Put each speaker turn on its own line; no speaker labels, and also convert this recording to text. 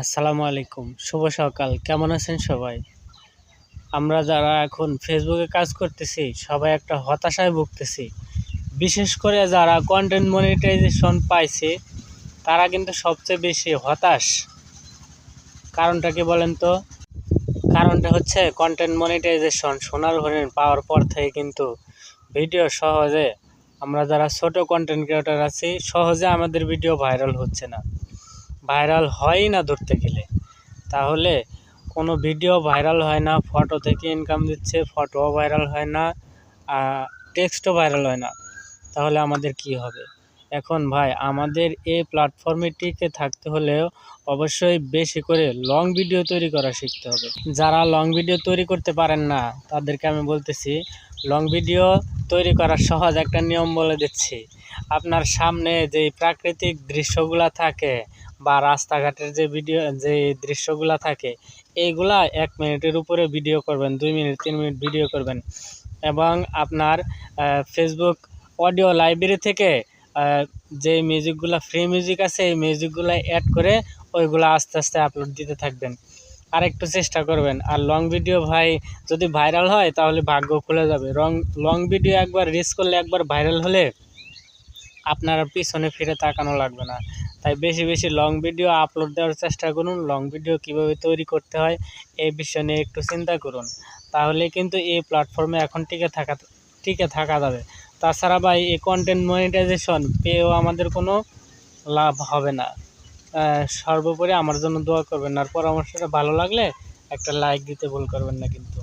আসসালামু আলাইকুম, শুভ সকাল। কেমন আছেন সবাই? আমরা যারা এখন ফেসবুকে কাজ করতেছি সবাই একটা হতাশায় ভুগতেছি। বিশেষ করে যারা কন্টেন্ট মনিটাইজেশন পাইছে তারা কিন্তু সবচেয়ে বেশি হতাশ। কারণটা কি বলেন তো? কারণটা হচ্ছে কন্টেন্ট মনিটাইজেশন সোনার হরিণ পাওয়ার পর থেকে কিন্তু ভিডিও সহজে আমরা যারা ছোট কন্টেন্ট ক্রিয়েটর আছি সহজে আমাদের ভিডিও ভাইরাল হচ্ছে না। ভাইরাল হয়ই না ধরতে গেলে। তাহলে কোনো ভিডিও ভাইরাল হয় না, ফটো থেকে ইনকাম দিচ্ছে, ফটোও ভাইরাল হয় না, টেক্সটও ভাইরাল হয় না। তাহলে আমাদের কি হবে? এখন ভাই আমাদের এই প্ল্যাটফর্মে টিকে থাকতে হলেও অবশ্যই বেশি করে লং ভিডিও তৈরি করা শিখতে হবে। যারা লং ভিডিও তৈরি করতে পারেন না তাদেরকে আমি বলতেছি, লং ভিডিও তৈরি করার সহজ একটা নিয়ম বলে দিচ্ছি। আপনার সামনে যেই প্রাকৃতিক দৃশ্যগুলা থাকে বা রাস্তাঘাটের যে দৃশ্যগুলা থাকে এইগুলা 1 মিনিটের উপরে ভিডিও করবেন, 2 মিনিট 3 মিনিট ভিডিও করবেন এবং আপনার ফেসবুক অডিও লাইব্রেরি থেকে যে মিউজিকগুলা ফ্রি মিউজিক আছে এই মিউজিকগুলা অ্যাড করে ওইগুলা আস্তে আস্তে আপলোড দিতে থাকবেন। আর একটু চেষ্টা করবেন। আর লং ভিডিও ভাই যদি ভাইরাল হয় তাহলে ভাগ্য খুলে যাবে। লং ভিডিও একবার রিচ করলে, একবার ভাইরাল হলে আপনার পিছনে ফিরে তাকানো লাগবে না। তাই বেশি বেশি লং ভিডিও আপলোড দেওয়ার চেষ্টা করুন। লং ভিডিও কীভাবে তৈরি করতে হয় এই বিষয় নিয়ে একটু চিন্তা করুন। তাহলে কিন্তু এই প্ল্যাটফর্মে এখন টিকে থাকা যাবে। তাছাড়া ভাই এই কন্টেন্ট মনিটাইজেশন পেয়েও আমাদের কোনো লাভ হবে না। সর্বোপরি আমার জন্য দোয়া করবেন। আর পরামর্শটা ভালো লাগলে একটা লাইক দিতে ভুল করবেন না কিন্তু।